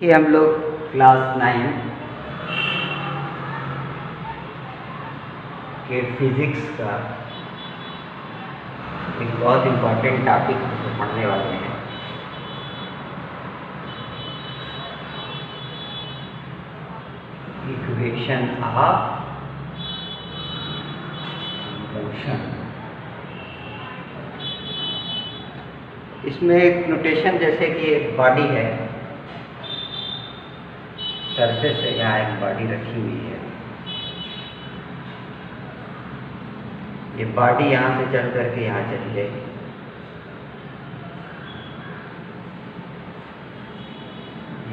कि हम लोग क्लास 9 के फिजिक्स का एक बहुत इम्पोर्टेंट टॉपिक पढ़ने वाले हैं। Equation of motion. इसमें एक नोटेशन जैसे कि एक बॉडी है, सरफेस से यहाँ एक बॉडी रखी हुई है। ये बॉडी यहाँ से चल करके यहाँ चली जाएगी।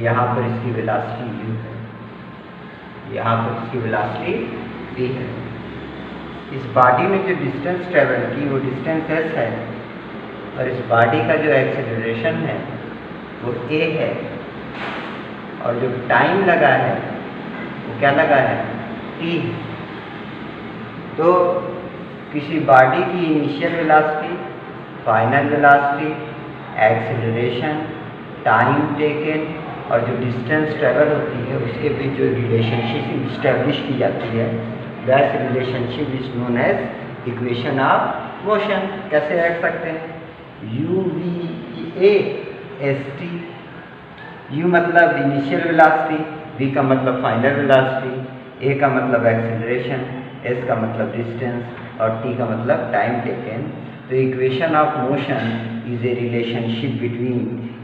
यहाँ पर इसकी वेलोसिटी u है, यहाँ पर इसकी वेलोसिटी v है। इस बॉडी में जो डिस्टेंस ट्रेवल की वो डिस्टेंस s है और इस बॉडी का जो एक्सेलरेशन है वो a है और जो टाइम लगा है वो क्या लगा है, t। तो किसी बॉडी की initial velocity, final velocity, acceleration, time taken और जो डिस्टेंस ट्रेवल होती है उसके बीच जो रिलेशनशिप इस्टेब्लिश की जाती है, that relationship is known as equation of motion. कैसे ऐड सकते हैं? u v a s t। u मतलब इनिशियल वेलोसिटी, v का मतलब फाइनल वेलोसिटी, a का मतलब एक्सेलरेशन, s का मतलब डिस्टेंस और t का मतलब टाइम टेकन। तो equation of motion is a relationship between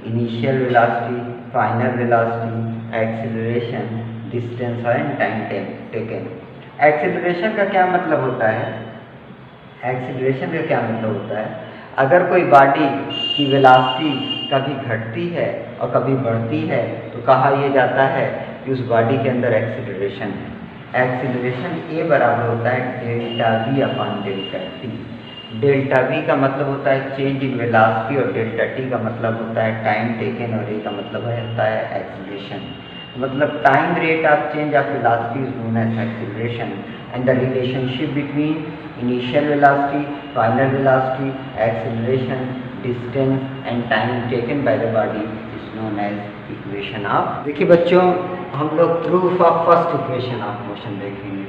initial velocity, final velocity, acceleration, distance and time taken. Acceleration का क्या मतलब होता है? एक्सेलरेशन का क्या मतलब होता है? अगर कोई बॉडी की वेलोसिटी कभी घटती है और कभी बढ़ती है तो कहा यह जाता है कि उस बॉडी के अंदर एक्सेलरेशन है। एक्सेलरेशन ए बराबर होता है delta we upon delta T. Delta we का मतलब होता है चेंज इन वेलोसिटी और डेल्टा टी का मतलब होता है टाइम टेकन और ए का मतलब होता है एक्सेलरेशन। मतलब time rate of change of velocity is known as acceleration and the relationship between initial velocity, final velocity, acceleration, distance and time taken by the body is known as equation of. देखिए बच्चों, हम लोग proof of first equation of motion देखेंगे।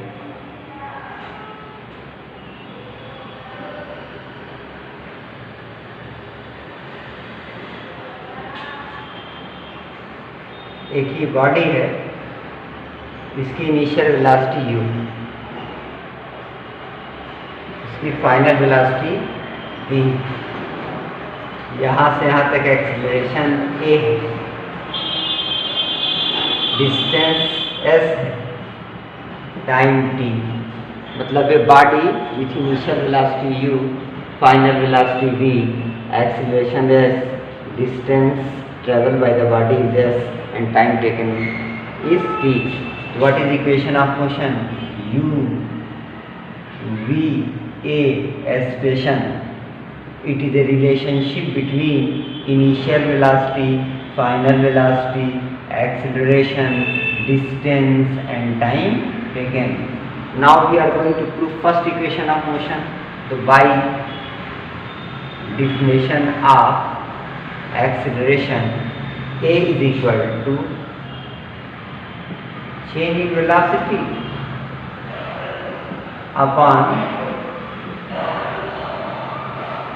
एक ही body है, इसकी initial velocity u, इसकी फाइनल वेलोसिटी v, यहाँ से यहाँ तक एक्सेलरेशन a है, डिस्टेंस s है, टाइम t। मतलब ये body with initial velocity u, final velocity v, acceleration s, distance traveled by the body is s and time taken is t. What is equation of motion? u v a as station. It is a relationship between initial velocity, final velocity, acceleration, distance and time taken. Now we are going to prove first equation of motion. So by definition of acceleration, a is equal to change in velocity upon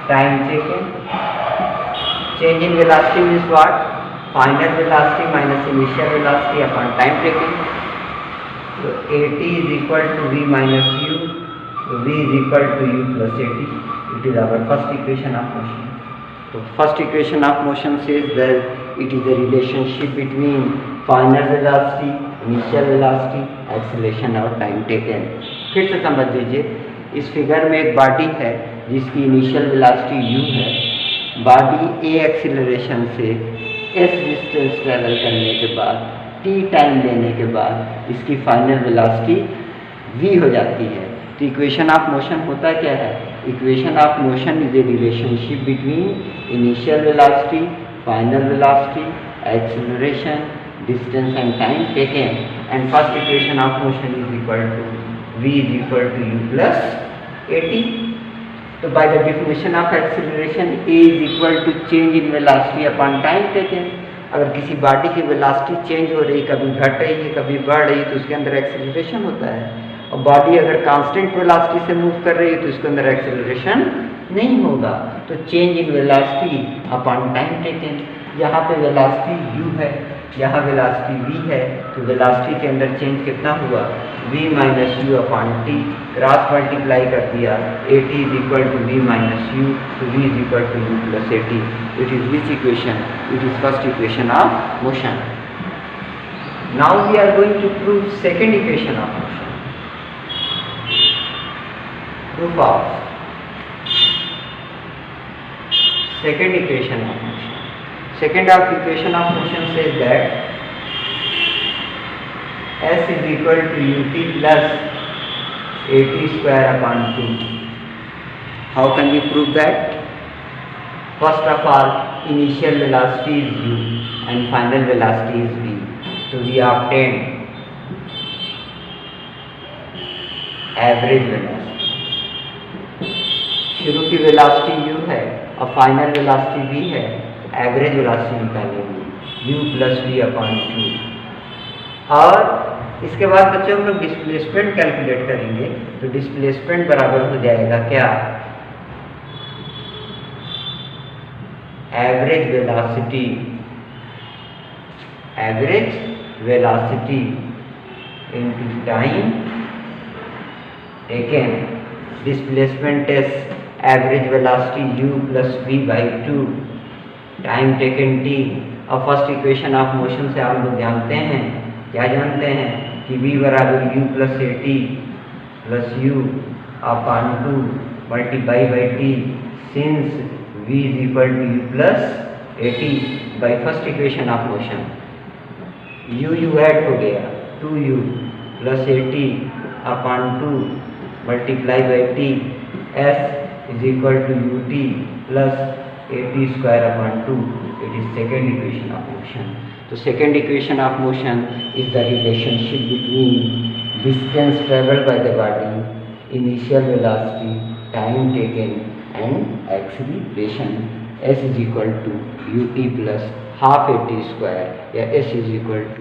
time taken. Change in velocity means what? Final velocity minus initial velocity upon time taken. So at is equal to v minus u, so v is equal to u plus at. It is our first equation of motion. So first equation of motion says that it is a relationship between final velocity, initial velocity, acceleration और time taken। फिर से समझ लीजिए, इस figure में एक body है जिसकी इनिशियल वेलोसिटी u है। बॉडी a एक्सेलरेशन से s डिस्टेंस ट्रेवल करने के बाद, t टाइम लेने के बाद इसकी फाइनल वेलोसिटी v हो जाती है। तो इक्वेशन ऑफ मोशन होता क्या है? Equation of motion is a relationship between initial velocity, final velocity, acceleration, distance and time taken. And first equation of motion is equal to v is equal to u plus at। तो by the definition of acceleration, a is equal to change in velocity upon time taken। अगर किसी body की velocity change हो रही, कभी घट रही है, कभी बढ़ रही है, तो उसके अंदर एक्सेलरेशन होता है। और बॉडी अगर कांस्टेंट वेलोसिटी से मूव कर रही है तो इसके अंदर एक्सेलरेशन नहीं होगा। तो change in velocity upon time taken, यहाँ पे वेलोसिटी u है, यहाँ वेलोसिटी v है, तो वेलोसिटी के अंदर चेंज कितना हुआ, v minus u upon t, cross multiply कर दिया, at is equal to v minus u, तो v is equal to u plus at। It is which equation, it is first equation of motion. Now we are going to prove second equation of motion. Proof of second equation of motion. Second equation of motion says that s is equal to ut plus at square upon 2. How can we prove that? First of all, initial velocity is u and final velocity is v. So we obtain average velocity. शुरू की velocity u है और final velocity v है, average velocity निकालेंगे u plus v upon 2। और इसके बाद बच्चों हम लोग डिस्प्लेसमेंट कैलकुलेट करेंगे। तो डिस्प्लेसमेंट बराबर हो जाएगा क्या, average velocity into time taken. Displacement test average velocity u plus v by 2, time taken t। और फर्स्ट इक्वेशन ऑफ मोशन से हम लोग जानते हैं, क्या जानते हैं कि v बराबर u plus a t plus u upon 2 multiply by t, since v is equal to u plus a t by first equation of motion. u add हो गया, 2u plus a t upon 2 multiply by t, s is equal to ut plus at square upon 2. It is second equation of motion. So second equation of motion is the relationship between distance traveled by the body, initial velocity, time taken and acceleration. S is equal to ut plus half at square, या s is equal to